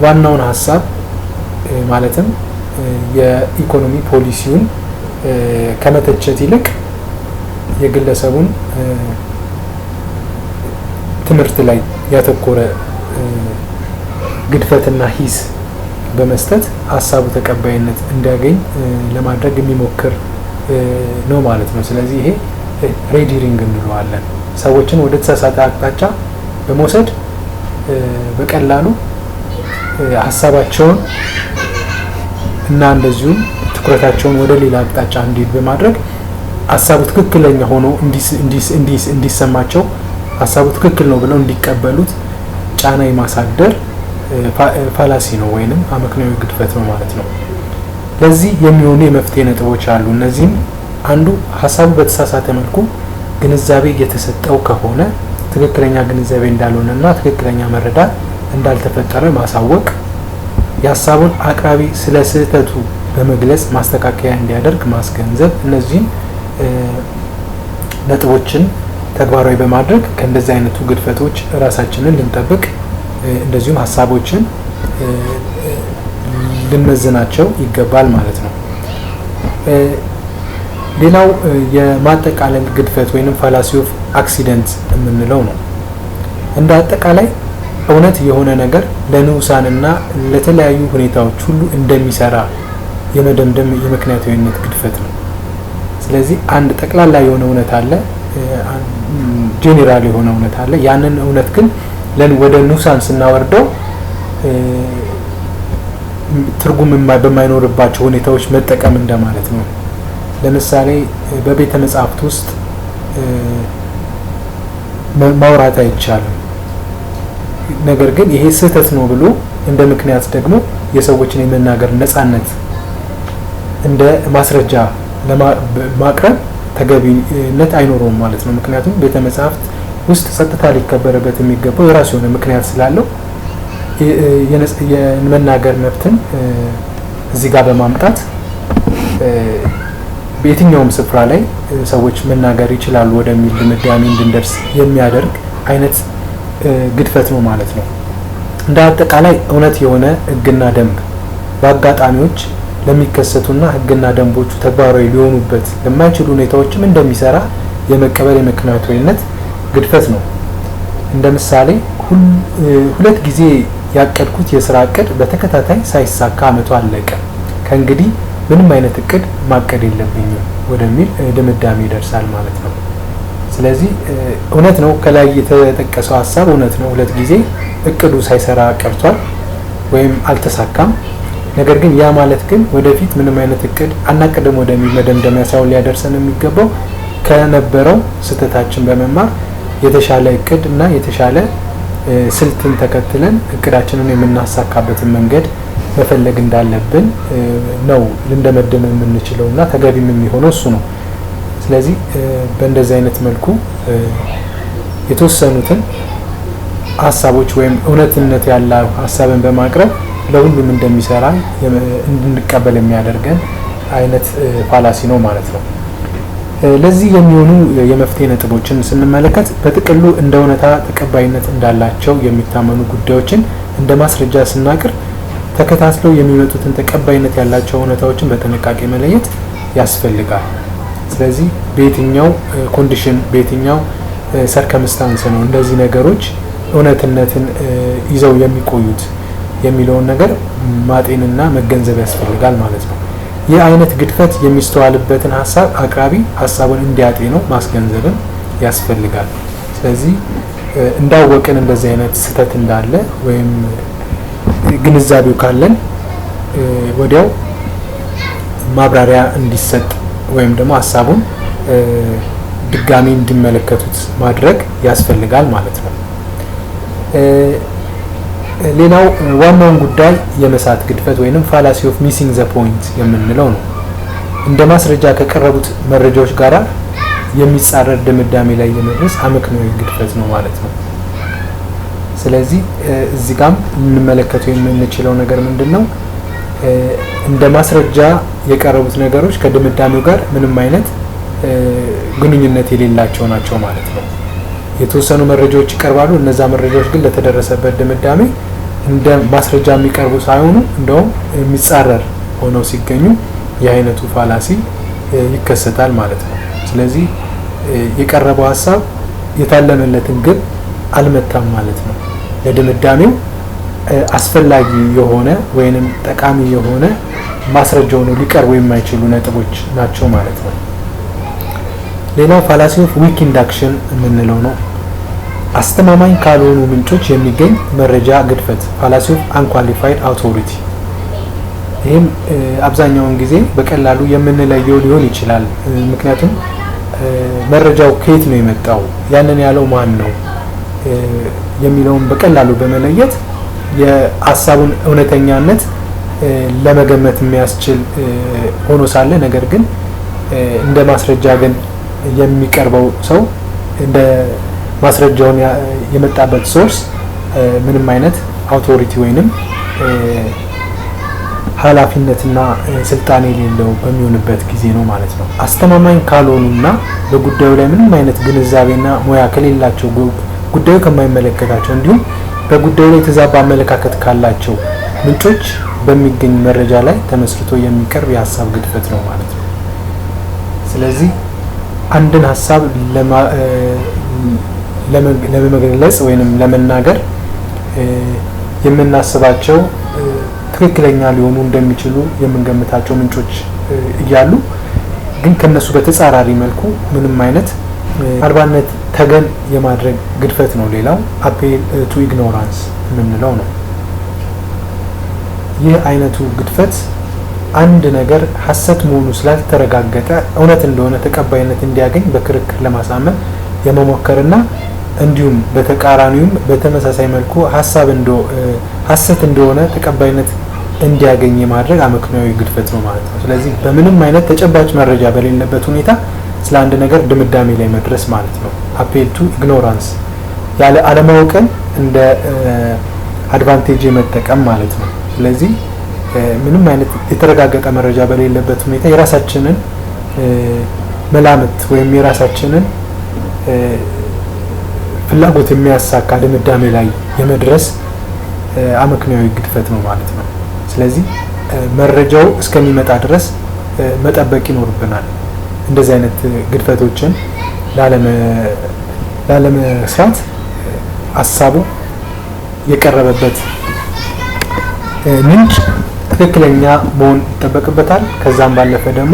ዋናውን ሐሳብ ማለትም የኢኮኖሚ ፖሊሲውን ከመተቸት ይልቅ የግለሰቡን ትምህርት ላይ ያተኮረ ግድፈትና ሂስ በመስጠት ሐሳቡ ተቀባይነት እንዲያገኝ ለማድረግ የሚሞክር ነው ማለት ነው። ስለዚህ ይሄ ሬድ ሂሪንግ እንለዋለን። ሰዎችን ወደ ተሳሳተ አቅጣጫ በመውሰድ በቀላሉ ሐሳባቸውን እና እንደዚሁም ትኩረታቸውን ወደ ሌላ አቅጣጫ እንዲሄድ በማድረግ ሐሳቡ ትክክለኛ ሆኖ እንዲሰማቸው ሐሳቡ ትክክል ነው ብለው እንዲቀበሉት ጫና የማሳደር ፋላሲ ነው ወይንም አመክንዮአዊ ግድፈት ነው ማለት ነው። ለዚህ የሚሆኑ የመፍትሄ ነጥቦች አሉ። እነዚህም አንዱ ሐሳቡ በተሳሳተ መልኩ ግንዛቤ የተሰጠው ከሆነ ትክክለኛ ግንዛቤ እንዳልሆነና ትክክለኛ መረዳት እንዳልተፈጠረ ማሳወቅ፣ የሐሳቡን አቅራቢ ስለ ስህተቱ በመግለጽ ማስተካከያ እንዲያደርግ ማስገንዘብ። እነዚህን ነጥቦችን ተግባራዊ በማድረግ ከእንደዚህ አይነቱ ግድፈቶች ራሳችንን ልንጠብቅ እንደዚሁም ሐሳቦችን ልንመዝናቸው ይገባል ማለት ነው። ሌላው የማጠቃለል ግድፈት ወይንም ፋላሲ ኦፍ አክሲደንት የምንለው ነው። እንደ አጠቃላይ እውነት የሆነ ነገር ለንዑሳንና ለተለያዩ ሁኔታዎች ሁሉ እንደሚሰራ የመደምደም የምክንያታዊነት ግድፈት ነው። ስለዚህ አንድ ጠቅላላ የሆነ እውነት አለ፣ ጄኔራል የሆነ እውነት አለ። ያንን እውነት ግን ወደ ንዑሳን ስናወርደው ትርጉም በማይኖርባቸው ሁኔታዎች መጠቀም እንደማለት ነው። ለምሳሌ በቤተ መጻሕፍት ውስጥ ማውራት አይቻልም፣ ነገር ግን ይሄ ስህተት ነው ብሎ እንደ ምክንያት ደግሞ የሰዎችን የመናገር ነጻነት እንደ ማስረጃ ማቅረብ ተገቢነት አይኖረውም ማለት ነው። ምክንያቱም ቤተ መጻሕፍት ውስጥ ጸጥታ ሊከበረበት የሚገባው የራሱ የሆነ ምክንያት ስላለው የመናገር መብትን እዚህ ጋር በማምጣት በየትኛውም ስፍራ ላይ ሰዎች መናገር ይችላሉ ወደሚል ድምዳሜ እንድንደርስ የሚያደርግ አይነት ግድፈት ነው ማለት ነው። እንደ አጠቃላይ እውነት የሆነ ሕግና ደንብ በአጋጣሚዎች ለሚከሰቱና ሕግና ደንቦቹ ተግባራዊ ሊሆኑበት ለማይችሉ ሁኔታዎችም እንደሚሰራ የመቀበል የምክንያታዊነት ግድፈት ነው። እንደ ምሳሌ 2 ጊዜ ያቀድኩት የስራ እቅድ በተከታታይ ሳይሳካ አመቱ አለቀ፣ ከእንግዲህ ምንም አይነት እቅድ ማቀድ የለብኝም ወደሚል ድምዳሜ ይደርሳል ማለት ነው። ስለዚህ እውነት ነው ከላይ የተጠቀሰው ሀሳብ እውነት ነው። 2 ጊዜ እቅዱ ሳይሰራ ቀርቷል ወይም አልተሳካም። ነገር ግን ያ ማለት ግን ወደፊት ምንም አይነት እቅድ አናቅድም ወደሚል መደምደሚያ ሳይሆን ሊያደርሰን የሚገባው ከነበረው ስህተታችን በመማር የተሻለ እቅድ እና የተሻለ ስልትን ተከትለን እቅዳችንን የምናሳካበትን መንገድ መፈለግ እንዳለብን ነው ልንደመድም የምንችለው እና ተገቢም የሚሆነው እሱ ነው። ስለዚህ በእንደዚህ አይነት መልኩ የተወሰኑትን ሀሳቦች ወይም እውነትነት ያለው ሀሳብን በማቅረብ ለሁሉም እንደሚሰራ እንድንቀበል የሚያደርገን አይነት ፋላሲ ነው ማለት ነው። ለዚህ የሚሆኑ የመፍትሄ ነጥቦችን ስንመለከት በጥቅሉ እንደ እውነታ ተቀባይነት እንዳላቸው የሚታመኑ ጉዳዮችን እንደ ማስረጃ ስናቀርብ ተከታትለው የሚመጡትን ተቀባይነት ያላቸው እውነታዎችን በጥንቃቄ መለየት ያስፈልጋል። ስለዚህ በየትኛው ኮንዲሽን በየትኛው ሰርከምስታንስ ነው እንደዚህ ነገሮች እውነትነትን ይዘው የሚቆዩት የሚለውን ነገር ማጤንና መገንዘብ ያስፈልጋል ማለት ነው። ይህ አይነት ግድፈት የሚስተዋልበትን ሀሳብ አቅራቢ ሀሳቡን እንዲያጤነው ማስገንዘብን ያስፈልጋል። ስለዚህ እንዳወቅን እንደዚህ አይነት ስህተት እንዳለ ወይም ግንዛቤው ካለን ወዲያው ማብራሪያ እንዲሰጥ ወይም ደግሞ ሀሳቡን ድጋሚ እንዲመለከቱት ማድረግ ያስፈልጋል ማለት ነው። ሌላው ዋናውን ጉዳይ የመሳት ግድፈት ወይንም ፋላሲ ኦፍ ሚሲንግ ዘ ፖይንት የምንለው ነው። እንደ ማስረጃ ከቀረቡት መረጃዎች ጋር የሚጻረር ድምዳሜ ላይ የመድረስ አመክንዮአዊ ግድፈት ነው ማለት ነው። ስለዚህ እዚህ ጋም ልንመለከተው የምንችለው ነገር ምንድነው? እንደ ማስረጃ የቀረቡት ነገሮች ከድምዳሜው ጋር ምንም አይነት ግንኙነት የሌላቸው ናቸው ማለት ነው። የተወሰኑ መረጃዎች ይቀርባሉ። እነዛ መረጃዎች ግን ለተደረሰበት ድምዳሜ እንደ ማስረጃ የሚቀርቡ ሳይሆኑ እንደውም የሚጻረር ሆነው ሲገኙ የአይነቱ ፋላሲ ይከሰታል ማለት ነው። ስለዚህ የቀረበው ሀሳብ የታለመለትን ግብ አልመታም ማለት ነው። ለድምዳሜው አስፈላጊ የሆነ ወይንም ጠቃሚ የሆነ ማስረጃ ሆነው ሊቀርቡ የማይችሉ ነጥቦች ናቸው ማለት ነው። ሌላው ፋላሲ ኦፍ ዊክ ኢንዳክሽን የምንለው ነው። አስተማማኝ ካልሆኑ ምንጮች የሚገኝ መረጃ ግድፈት ፋላሲ ኦፍ አንኳሊፋይድ አውቶሪቲ። ይህም አብዛኛውን ጊዜ በቀላሉ የምንለየው ሊሆን ይችላል። ምክንያቱም መረጃው ከየት ነው የመጣው፣ ያንን ያለው ማን ነው የሚለውን በቀላሉ በመለየት የሀሳቡን እውነተኛነት ለመገመት የሚያስችል ሆኖ ሳለ ነገር ግን እንደ ማስረጃ ግን የሚቀርበው ሰው እንደ ማስረጃውን የመጣበት ሶርስ ምንም አይነት አውቶሪቲ ወይንም ኃላፊነትና ስልጣን የሌለው በሚሆንበት ጊዜ ነው ማለት ነው። አስተማማኝ ካልሆኑና በጉዳዩ ላይ ምንም አይነት ግንዛቤና ሙያ ከሌላቸው ጉዳዩ ከማይመለከታቸው እንዲሁም በጉዳዩ ላይ የተዛባ አመለካከት ካላቸው ምንጮች በሚገኝ መረጃ ላይ ተመስርቶ የሚቀርብ የሀሳብ ግድፈት ነው ማለት ነው። ስለዚህ አንድን ሀሳብ ለመግለጽ ወይንም ለመናገር የምናስባቸው ትክክለኛ ሊሆኑ እንደሚችሉ የምንገምታቸው ምንጮች እያሉ ግን ከነሱ በተጻራሪ መልኩ ምንም አይነት አልባነት ተገን የማድረግ ግድፈት ነው። ሌላው አፔል ቱ ኢግኖራንስ የምንለው ነው። ይህ አይነቱ ግድፈት አንድ ነገር ሐሰት መሆኑ ስላልተረጋገጠ እውነት እንደሆነ ተቀባይነት እንዲያገኝ በክርክር ለማሳመን የመሞከርና እንዲሁም በተቃራኒውም በተመሳሳይ መልኩ ሐሰት እንደሆነ ተቀባይነት እንዲያገኝ ማድረግ አመክንዮአዊ ግድፈት ነው ማለት ነው። ስለዚህ በምንም አይነት ተጨባጭ መረጃ በሌለበት ሁኔታ ስለ አንድ ነገር ድምዳሜ ላይ መድረስ ማለት ነው። አፔል ቱ ኢግኖራንስ ያለ አለማወቅን እንደ አድቫንቴጅ መጠቀም ማለት ነው። ስለዚህ ምንም አይነት የተረጋገጠ መረጃ በሌለበት ሁኔታ የራሳችንን መላምት ወይም የራሳችንን ፍላጎት የሚያሳካ ድምዳሜ ላይ የመድረስ አመክንዮአዊ ግድፈት ነው ማለት ነው። ስለዚህ መረጃው እስከሚመጣ ድረስ መጠበቅ ይኖርብናል። እንደዚህ አይነት ግድፈቶችን ላለመስራት ሀሳቡ የቀረበበት ምንጭ ትክክለኛ መሆን ይጠበቅበታል። ከዛም ባለፈ ደግሞ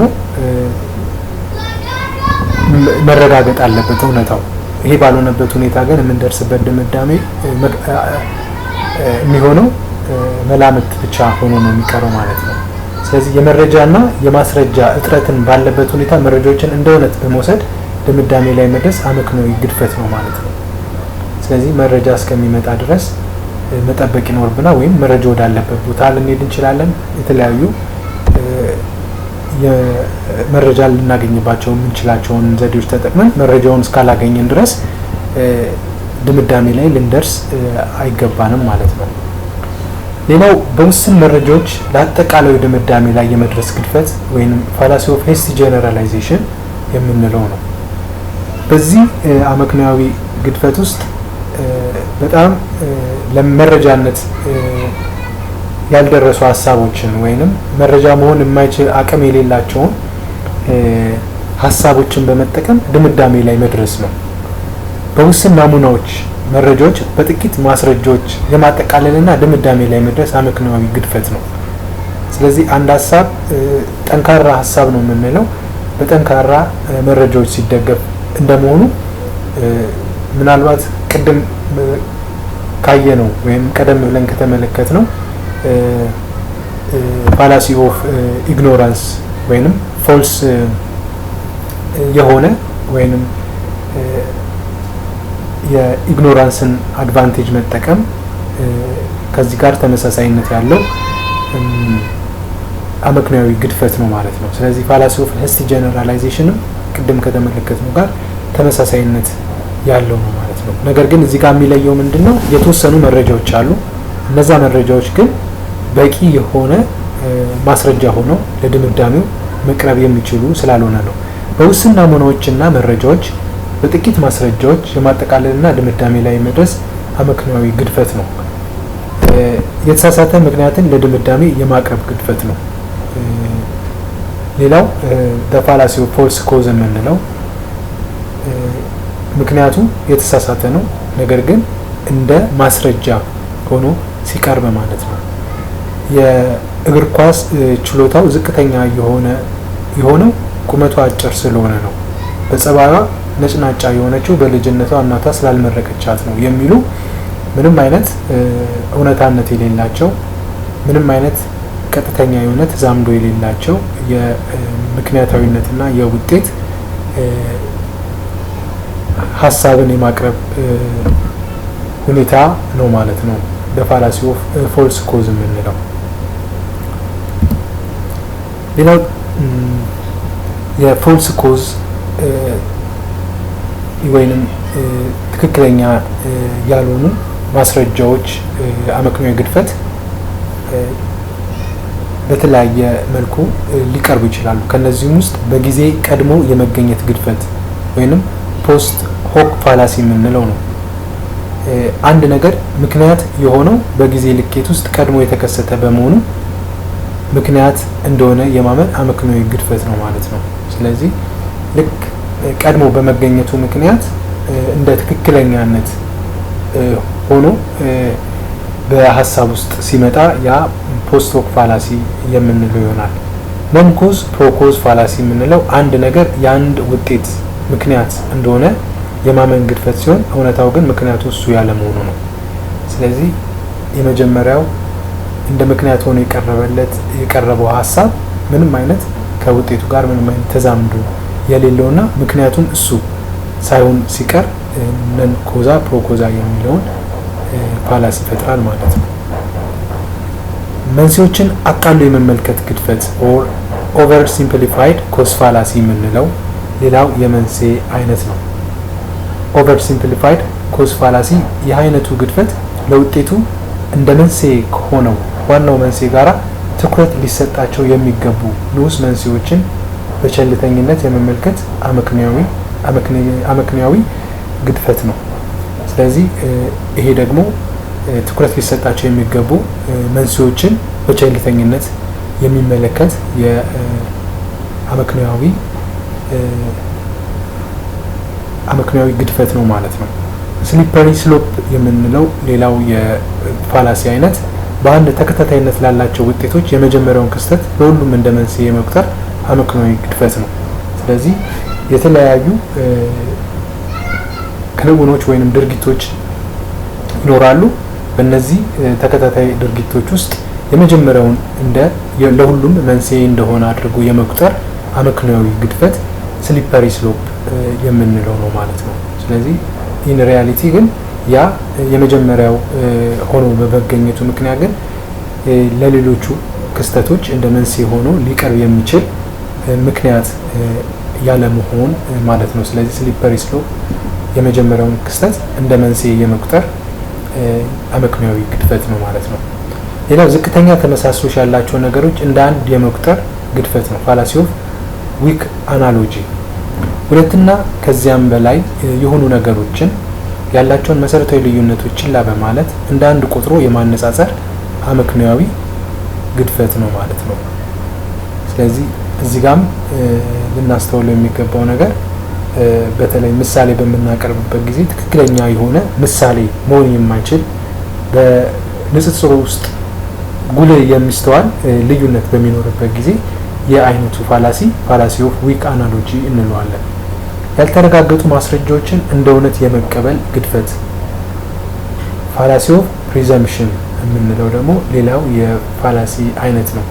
መረጋገጥ አለበት እውነታው። ይሄ ባልሆነበት ሁኔታ ግን የምንደርስበት ድምዳሜ የሚሆነው መላምት ብቻ ሆኖ ነው የሚቀረው ማለት ነው። ስለዚህ የመረጃና የማስረጃ እጥረትን ባለበት ሁኔታ መረጃዎችን እንደ እውነት በመውሰድ ድምዳሜ ላይ መድረስ አመክንዮአዊ ግድፈት ነው ማለት ነው። ስለዚህ መረጃ እስከሚመጣ ድረስ መጠበቅ ይኖርብናል፣ ወይም መረጃ ወዳለበት ቦታ ልንሄድ እንችላለን። የተለያዩ መረጃ ልናገኝባቸው የምንችላቸውን ዘዴዎች ተጠቅመን መረጃውን እስካላገኘን ድረስ ድምዳሜ ላይ ልንደርስ አይገባንም ማለት ነው። ሌላው በውስን መረጃዎች ለአጠቃላይ ድምዳሜ ላይ የመድረስ ግድፈት ወይም ፋላሲ ኦፍ ሄስቲ ጀነራላይዜሽን የምንለው ነው። በዚህ አመክንዮአዊ ግድፈት ውስጥ በጣም ለመረጃነት ያልደረሱ ሀሳቦችን ወይንም መረጃ መሆን የማይችል አቅም የሌላቸውን ሀሳቦችን በመጠቀም ድምዳሜ ላይ መድረስ ነው። በውስን ናሙናዎች መረጃዎች በጥቂት ማስረጃዎች የማጠቃለልና ድምዳሜ ላይ መድረስ አመክንዮአዊ ግድፈት ነው። ስለዚህ አንድ ሀሳብ ጠንካራ ሀሳብ ነው የምንለው በጠንካራ መረጃዎች ሲደገፍ እንደመሆኑ ምናልባት ቅድም ካየነው ወይም ቀደም ብለን ከተመለከትነው ፋላሲ ኦፍ ኢግኖራንስ ወይንም ፎልስ የሆነ ወይንም የኢግኖራንስን አድቫንቴጅ መጠቀም ከዚህ ጋር ተመሳሳይነት ያለው አመክንዮአዊ ግድፈት ነው ማለት ነው። ስለዚህ ፋላሲ ኦፍ ሄስቲ ጀነራላይዜሽንም ቅድም ከተመለከትነው ጋር ተመሳሳይነት ያለው ነው ማለት ነው። ነገር ግን እዚህ ጋር የሚለየው ምንድነው? የተወሰኑ መረጃዎች አሉ። እነዛ መረጃዎች ግን በቂ የሆነ ማስረጃ ሆነው ለድምዳሜው መቅረብ የሚችሉ ስላልሆነ ነው። በውስን ናሙናዎችና መረጃዎች በጥቂት ማስረጃዎች የማጠቃለልና ድምዳሜ ላይ መድረስ አመክንዮአዊ ግድፈት ነው። የተሳሳተ ምክንያትን ለድምዳሜ የማቅረብ ግድፈት ነው። ሌላው ፋላሲ ኦፍ ፎልስ ኮዝ የምንለው ምክንያቱ የተሳሳተ ነው፣ ነገር ግን እንደ ማስረጃ ሆኖ ሲቀርብ ማለት ነው። የእግር ኳስ ችሎታው ዝቅተኛ የሆነው ቁመቷ አጭር ስለሆነ ነው፣ በጸባይዋ ነጭናጫ የሆነችው በልጅነቷ እናቷ ስላልመረቀቻት ነው የሚሉ ምንም አይነት እውነታነት የሌላቸው ምንም አይነት ቀጥተኛ የሆነ ተዛምዶ የሌላቸው የምክንያታዊነትና የውጤት ሀሳብን የማቅረብ ሁኔታ ነው ማለት ነው በፋላሲ ኦፍ ፎልስ ኮዝ የምንለው። ሌላው የፎልስ ኮዝ ወይንም ትክክለኛ ያልሆኑ ማስረጃዎች አመክንዮአዊ ግድፈት በተለያየ መልኩ ሊቀርቡ ይችላሉ። ከነዚህም ውስጥ በጊዜ ቀድሞ የመገኘት ግድፈት ወይንም ፖስት ሆክ ፋላሲ የምንለው ነው። አንድ ነገር ምክንያት የሆነው በጊዜ ልኬት ውስጥ ቀድሞ የተከሰተ በመሆኑ ምክንያት እንደሆነ የማመን አመክንዮአዊ ግድፈት ነው ማለት ነው። ስለዚህ ልክ ቀድሞ በመገኘቱ ምክንያት እንደ ትክክለኛነት ሆኖ በሀሳብ ውስጥ ሲመጣ ያ ፖስት ሆክ ፋላሲ የምንለው ይሆናል። ነን ኮዝ ፕሮኮዝ ፋላሲ የምንለው አንድ ነገር የአንድ ውጤት ምክንያት እንደሆነ የማመን ግድፈት ሲሆን እውነታው ግን ምክንያቱ እሱ ያለ መሆኑ ነው። ስለዚህ የመጀመሪያው እንደ ምክንያት ሆኖ የቀረበው ሀሳብ ምንም አይነት ከውጤቱ ጋር ምንም አይነት ተዛምዶ የሌለውና ምክንያቱም እሱ ሳይሆን ሲቀር ነን ኮዛ ፕሮኮዛ የሚለውን ፋላሲ ይፈጥራል ማለት ነው። መንስኤዎችን አቃሎ የመመልከት ግድፈት ኦር ኦቨር ሲምፕሊፋይድ ኮዝ ፋላሲ የምንለው ሌላው የመንስኤ አይነት ነው። ኦቨር ሲምፕሊፋይድ ኮዝ ፋላሲ የአይነቱ ግድፈት ለውጤቱ እንደ መንስኤ ከሆነው ዋናው መንስኤ ጋራ ትኩረት ሊሰጣቸው የሚገቡ ንዑስ መንስኤዎችን በቸልተኝነት የመመልከት አመክንያዊ ግድፈት ነው። ስለዚህ ይሄ ደግሞ ትኩረት ሊሰጣቸው የሚገቡ መንስኤዎችን በቸልተኝነት የሚመለከት አመክንያዊ ግድፈት ነው ማለት ነው። ስሊፐሪ ስሎፕ የምንለው ሌላው የፋላሲ አይነት በአንድ ተከታታይነት ላላቸው ውጤቶች የመጀመሪያውን ክስተት ለሁሉም እንደ መንስኤ የመቁጠር አመክንያዊ ግድፈት ነው። ስለዚህ የተለያዩ ክንውኖች ወይንም ድርጊቶች ይኖራሉ። በእነዚህ ተከታታይ ድርጊቶች ውስጥ የመጀመሪያውን ለሁሉም መንስኤ እንደሆነ አድርጎ የመቁጠር አመክንያዊ ግድፈት ስሊፐሪ ስሎፕ የምንለው ነው ማለት ነው። ስለዚህ ኢን ሪያሊቲ ግን ያ የመጀመሪያው ሆኖ በመገኘቱ ምክንያት ግን ለሌሎቹ ክስተቶች እንደ መንስኤ ሆኖ ሊቀርብ የሚችል ምክንያት ያለ መሆን ማለት ነው። ስለዚህ ስሊፐሪ ስሎፕ የመጀመሪያውን ክስተት እንደ መንስኤ የመቁጠር አመክንያዊ ግድፈት ነው ማለት ነው። ሌላው ዝቅተኛ ተመሳስሎች ያላቸው ነገሮች እንደ አንድ የመቁጠር ግድፈት ነው። ፋላሲ ኦፍ ዊክ አናሎጂ ሁለትና ከዚያም በላይ የሆኑ ነገሮችን ያላቸውን መሰረታዊ ልዩነቶች ችላ በማለት እንደ አንድ ቆጥሮ የማነጻጸር አመክንያዊ ግድፈት ነው ማለት ነው። ስለዚህ እዚህ ጋም ልናስተውለው የሚገባው ነገር በተለይ ምሳሌ በምናቀርብበት ጊዜ ትክክለኛ የሆነ ምሳሌ መሆን የማይችል በንጽጽሩ ውስጥ ጉልህ የሚስተዋል ልዩነት በሚኖርበት ጊዜ የአይነቱ ፋላሲ ኦፍ ዊክ አናሎጂ እንለዋለን። ያልተረጋገጡ ማስረጃዎችን እንደ እውነት የመቀበል ግድፈት ፋላሲ ኦፍ ፕሪዘምፕሽን የምንለው ደግሞ ሌላው የፋላሲ አይነት ነው።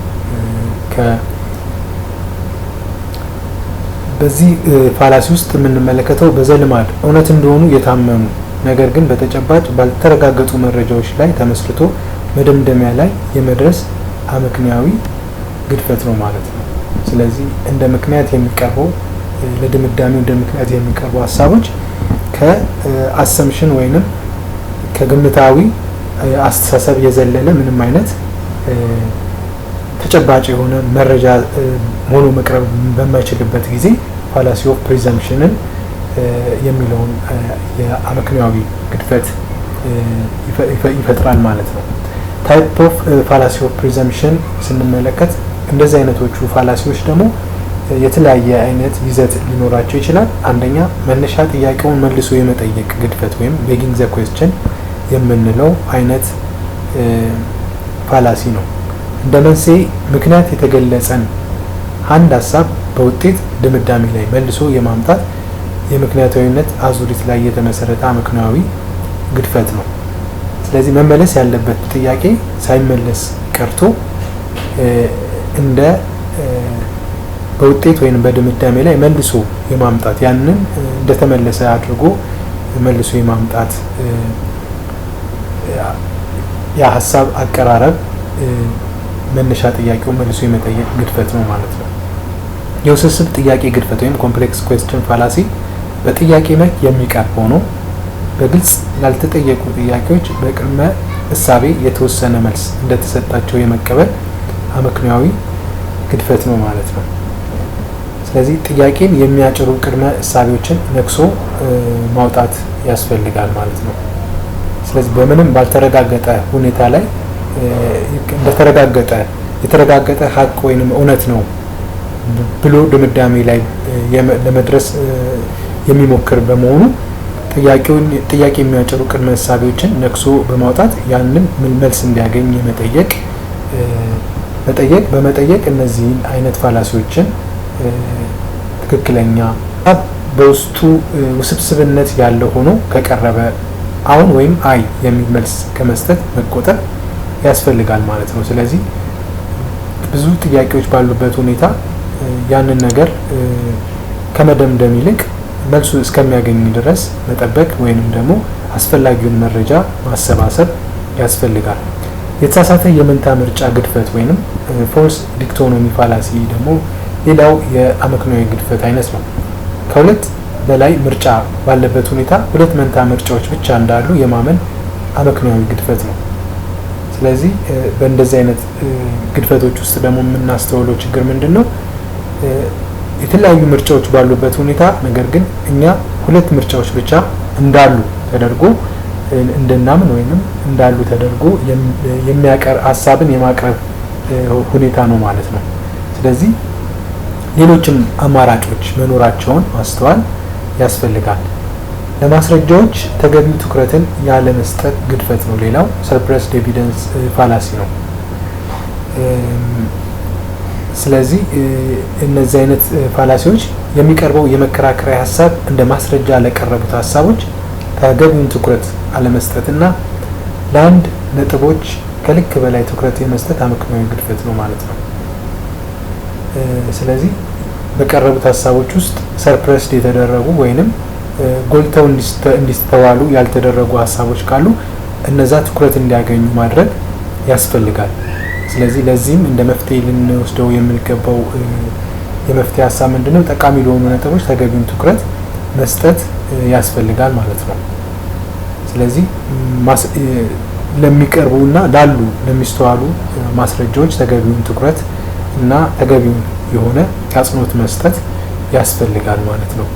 በዚህ ፋላሲ ውስጥ የምንመለከተው በዘልማድ እውነት እንደሆኑ የታመኑ ነገር ግን በተጨባጭ ባልተረጋገጡ መረጃዎች ላይ ተመስርቶ መደምደሚያ ላይ የመድረስ አመክንያዊ ግድፈት ነው ማለት ነው። ስለዚህ እንደ ምክንያት የሚቀርበው ለድምዳሜው እንደ ምክንያት የሚቀርቡ ሀሳቦች ከአሰምሽን ወይንም ከግምታዊ አስተሳሰብ የዘለለ ምንም አይነት ተጨባጭ የሆነ መረጃ ሆኖ መቅረብ በማይችልበት ጊዜ ፋላሲ ኦፍ ፕሪዘምፕሽንን የሚለውን የአመክንያዊ ግድፈት ይፈጥራል ማለት ነው። ታይፕ ኦፍ ፋላሲ ኦፍ ፕሪዘምፕሽን ስንመለከት እንደዚህ አይነቶቹ ፋላሲዎች ደግሞ የተለያየ አይነት ይዘት ሊኖራቸው ይችላል። አንደኛ መነሻ ጥያቄውን መልሶ የመጠየቅ ግድፈት ወይም ቤጊንግ ዘ ኩዌስችን የምንለው አይነት ፋላሲ ነው። እንደ መንስኤ ምክንያት የተገለጸን አንድ ሀሳብ በውጤት ድምዳሜ ላይ መልሶ የማምጣት የምክንያታዊነት አዙሪት ላይ የተመሰረተ አመክንያዊ ግድፈት ነው። ስለዚህ መመለስ ያለበት ጥያቄ ሳይመለስ ቀርቶ እንደ በውጤት ወይም በድምዳሜ ላይ መልሶ የማምጣት ያንን እንደተመለሰ አድርጎ መልሶ የማምጣት የሀሳብ አቀራረብ መነሻ ጥያቄው መልሶ የመጠየቅ ግድፈት ነው ማለት ነው። የውስብስብ ጥያቄ ግድፈት ወይም ኮምፕሌክስ ኩዌስችን ፋላሲ በጥያቄ መልክ የሚቀርብ ሆኖ በግልጽ ላልተጠየቁ ጥያቄዎች በቅድመ እሳቤ የተወሰነ መልስ እንደተሰጣቸው የመቀበል አመክንያዊ ግድፈት ነው ማለት ነው። ስለዚህ ጥያቄን የሚያጭሩ ቅድመ እሳቤዎችን ነክሶ ማውጣት ያስፈልጋል ማለት ነው። ስለዚህ በምንም ባልተረጋገጠ ሁኔታ ላይ የተረጋገጠ ሀቅ ወይንም እውነት ነው ብሎ ድምዳሜ ላይ ለመድረስ የሚሞክር በመሆኑ ጥያቄ የሚያጭሩ ቅድመ እሳቤዎችን ነክሶ በማውጣት ያንን መልስ እንዲያገኝ በመጠየቅ እነዚህን አይነት ፋላሲዎችን ትክክለኛ በውስጡ ውስብስብነት ያለው ሆኖ ከቀረበ አሁን ወይም አይ የሚል መልስ ከመስጠት መቆጠብ ያስፈልጋል ማለት ነው። ስለዚህ ብዙ ጥያቄዎች ባሉበት ሁኔታ ያንን ነገር ከመደምደም ይልቅ መልሱ እስከሚያገኝ ድረስ መጠበቅ ወይንም ደግሞ አስፈላጊውን መረጃ ማሰባሰብ ያስፈልጋል። የተሳሳተ የመንታ ምርጫ ግድፈት ወይንም ፎልስ ዲክቶኖሚ ፋላሲ ደግሞ ሌላው የአመክንዮአዊ ግድፈት አይነት ነው። ከሁለት በላይ ምርጫ ባለበት ሁኔታ ሁለት መንታ ምርጫዎች ብቻ እንዳሉ የማመን አመክንዮአዊ ግድፈት ነው። ስለዚህ በእንደዚህ አይነት ግድፈቶች ውስጥ ደግሞ የምናስተውለው ችግር ምንድን ነው? የተለያዩ ምርጫዎች ባሉበት ሁኔታ ነገር ግን እኛ ሁለት ምርጫዎች ብቻ እንዳሉ ተደርጎ እንድናምን ወይንም እንዳሉ ተደርጎ ሀሳብን የማቅረብ ሁኔታ ነው ማለት ነው። ስለዚህ ሌሎችም አማራጮች መኖራቸውን ማስተዋል ያስፈልጋል። ለማስረጃዎች ተገቢው ትኩረትን ያለ መስጠት ግድፈት ነው። ሌላው ሰፕረስድ ኤቪደንስ ፋላሲ ነው። ስለዚህ እነዚህ አይነት ፋላሲዎች የሚቀርበው የመከራከሪያ ሀሳብ እንደ ማስረጃ ለቀረቡት ሀሳቦች ተገቢውን ትኩረት አለመስጠትና ለአንድ ነጥቦች ከልክ በላይ ትኩረት የመስጠት አመክንዮአዊ ግድፈት ነው ማለት ነው። ስለዚህ በቀረቡት ሀሳቦች ውስጥ ሰርፕረስድ የተደረጉ ወይንም ጎልተው እንዲስተዋሉ ያልተደረጉ ሀሳቦች ካሉ እነዛ ትኩረት እንዲያገኙ ማድረግ ያስፈልጋል። ስለዚህ ለዚህም እንደ መፍትሄ ልንወስደው የሚገባው የመፍትሄ ሀሳብ ምንድነው? ጠቃሚ ለሆኑ ነጥቦች ተገቢውን ትኩረት መስጠት ያስፈልጋል ማለት ነው። ስለዚህ ለሚቀርቡና ለሚስተዋሉ ማስረጃዎች ተገቢውን ትኩረት እና ተገቢውን የሆነ አጽንኦት መስጠት ያስፈልጋል ማለት ነው።